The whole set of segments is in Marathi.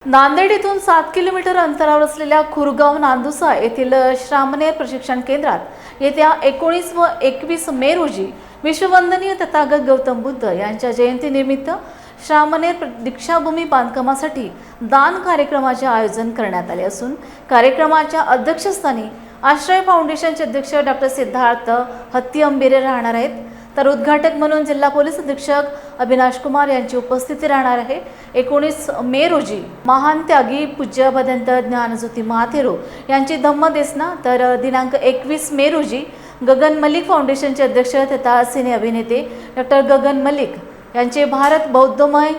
नांदेड येथून 7 किलोमीटर अंतरावर असलेल्या खुरगाव नांदुसा येथील श्रामणेर प्रशिक्षण केंद्रात येत्या 19 व 21 मे रोजी विश्ववंदनीय तथागत गौतम बुद्ध यांच्या जयंतीनिमित्त श्रामणेर दीक्षाभूमी बांधकामासाठी दान कार्यक्रमाचे आयोजन करण्यात आले असून कार्यक्रमाच्या अध्यक्षस्थानी आश्रय फाउंडेशनचे अध्यक्ष डॉक्टर सिद्धार्थ हत्तीअंबिरे राहणार आहेत, तर उद्घाटक म्हणून जिल्हा पोलीस अधीक्षक अविनाश कुमार यांची उपस्थिती राहणार आहे। 19 मे रोजी महान त्यागी पूज्य भदंत ज्ञानज्योती महाथेरो यांची धम्मदेसना, तर दिनांक 21 मे रोजी गगन मलिक फाउंडेशनचे अध्यक्ष तथा सिने अभिनेते डॉक्टर गगन मलिक यांचे भारत बौद्धमय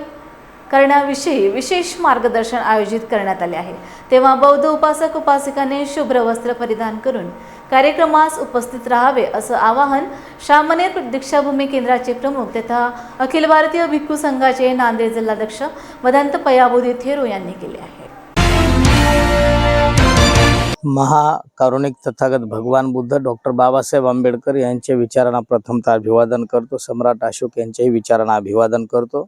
करण्याविषयी विशेष मार्गदर्शन आयोजित करण्यात आले आहे। तेव्हा बौद्ध उपासक उपासिकांनी शुभ्र वस्त्र परिधान करून कार्यक्रमास उपस्थित राहावे असं आवाहन श्रामणेर दीक्षाभूमी केंद्राचे प्रमुख तथा अखिल भारतीय भिक्खू संघाचे नांदेड जिल्हाध्यक्ष भदंत पयाबोधी थेरो यांनी केले आहे। महाकारुणिक तथागत भगवान बुद्ध डॉक्टर बाबासाहेब आंबेडकर यांच्या विचारांना प्रथमतः अभिवादन करतो। सम्राट अशोक यांच्याही विचारांना अभिवादन करतो।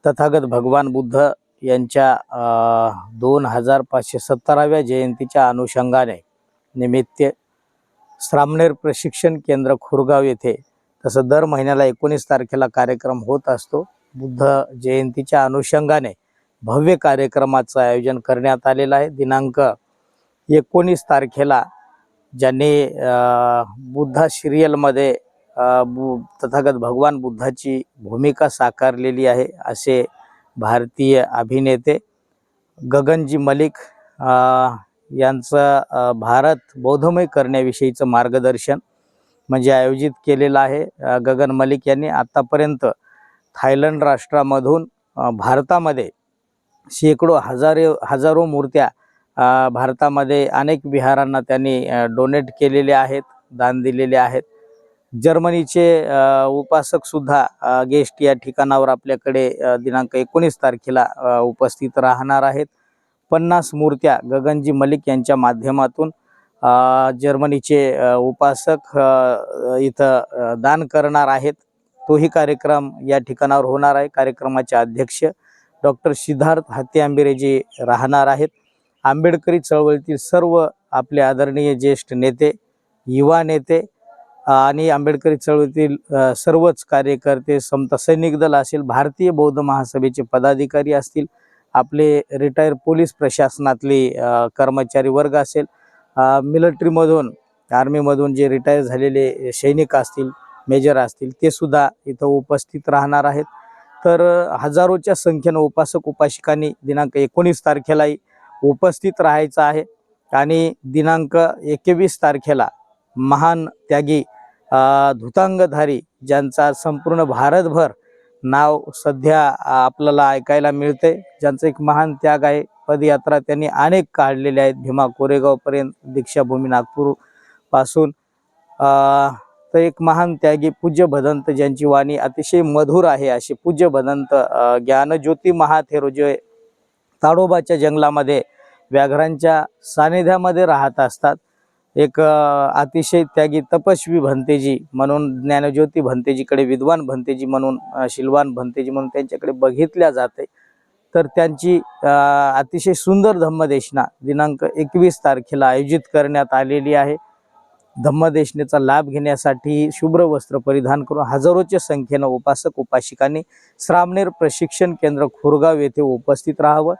तथागत भगवान बुद्ध यांच्या 2517व्या जयंतीच्या अनुषंगाने निमित्त श्रामणेर प्रशिक्षण केंद्र खुरगाव येथे तसं दर महिन्याला 19 तारखेला कार्यक्रम होत असतो। बुद्ध जयंतीच्या अनुषंगाने भव्य कार्यक्रमाचं आयोजन करण्यात आलेलं आहे। दिनांक 19 तारखेला ज्यांनी बुद्धा सिरियलमध्ये तथागत भगवान बुद्धाची भूमिका साकारलेली आहे असे भारतीय अभिनेते गगनजी मलिक यांचं भारत बौद्धमय करण्याविषयीचं मार्गदर्शन म्हणजे आयोजित केलेलं आहे। गगन मलिक यांनी आतापर्यंत थायलंड राष्ट्रामधून भारतामध्ये शेकडो हजारो मूर्त्या भारतामध्ये अनेक विहारांना त्यांनी डोनेट केलेले आहेत, दान दिलेले आहेत। जर्मनीचे उपासक सुद्धा गेस्ट या ठिकाणावर आपल्याकडे दिनांक 19 तारखेला उपस्थित राहणार आहेत। 50 मूर्त्या गगनजी मलिक यांच्या माध्यमातून जर्मनीचे उपासक इथं दान करणार आहेत। तोही कार्यक्रम या ठिकाणावर होणार आहे। कार्यक्रमाचे अध्यक्ष डॉक्टर सिद्धार्थ हत्तीअंबिरेजी राहणार आहेत। आंबेडकरी चळवळीतील सर्व आपले आदरणीय ज्येष्ठ नेते, युवा नेते आणि आंबेडकरी चळवळीतील सर्वच कार्यकर्ते, समता सैनिक दल असेल, भारतीय बौद्ध महासभेचे पदाधिकारी असतील, आपले रिटायर पोलीस प्रशासनातले कर्मचारी वर्ग असेल, मिलिटरीमधून आर्मीमधून जे रिटायर झालेले सैनिक असतील, मेजर असतील, ते सुद्धा इथं उपस्थित राहणार आहेत। तर हजारोच्या संख्येनं उपासक उपासिकांनी दिनांक 19 तारखेलाही उपस्थित राहायचं आहे आणि दिनांक 21 तारखेला महान त्यागी धुतांगधारी ज्यांचा संपूर्ण भारतभर नाव सध्या आपल्याला ऐकायला मिळते, ज्यांचं एक महान त्याग आहे, पदयात्रा त्यांनी अनेक काढलेले आहेत, भीमा कोरेगावपर्यंत, दीक्षाभूमी नागपूर पासून, तर एक महान त्यागी पूज्य भदंत ज्यांची वाणी अतिशय मधुर आहे असे पूज्य भदंत ज्ञानज्योती महाथेरो जे ताडोबाच्या जंगलामध्ये व्याघ्रांच्या सानिध्यामध्ये राहत असतात, एक अतिशय त्यागी तपस्वी भंतेजी म्हणून ज्ञानज्योती भंतेजीकडे, विद्वान भंतेजी म्हणून, शिलवान भंतेजी म्हणून त्यांच्याकडे बघितल्या जाते। तर त्यांची अतिशय सुंदर धम्मदेशना दिनांक 21 तारखेला आयोजित करण्यात आलेली आहे। धम्मदेशनेचा लाभ घेण्यासाठी शुभ्र वस्त्र परिधान करून हजारोच्या संख्येनं उपासक उपासिकांनी श्रामणेर प्रशिक्षण केंद्र खुरगाव येथे उपस्थित राहावं।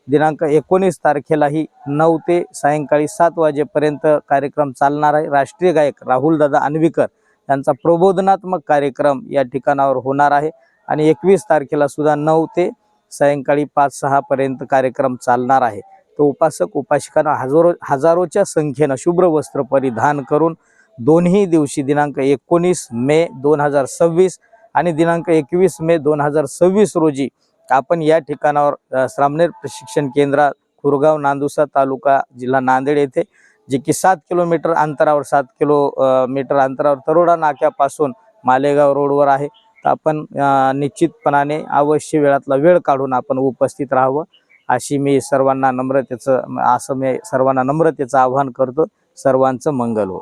दिनांक 19 तारखेलाही 9 ते सायंकाळी 7 वाजेपर्यंत कार्यक्रम चालणार आहे। राष्ट्रीय गायक राहुल दादा अन्विकर यांचा प्रबोधनात्मक कार्यक्रम या ठिकाणावर होणार आहे आणि 21 तारखेला सुद्धा 9 ते सायंकाळी 5-6 पर्यंत कार्यक्रम चालणार आहे। तो उपासक उपासिकांना हजारोच्या संख्येनं शुभ्र वस्त्र परिधान करून दोन्ही दिवशी दिनांक 19 मे 2026 आणि दिनांक 21 मे 2026 रोजी आपण या ठिकाणावर श्रामणेर प्रशिक्षण केंद्र खुरगाव नांदुसा तालुका जिल्हा नांदेड येथे, जे की 7 किलोमीटर अंतरावर 7 किलोमीटर अंतरावर तरोडा नाक्यापासून मालेगाव रोडवर आहे। तर आपण निश्चितपणाने अवश्य वेळातला वेळ काढून आपण उपस्थित राहावं अशी मी सर्वांना नम्रतेचं आवाहन करतो। सर्वांचं मंगल हो।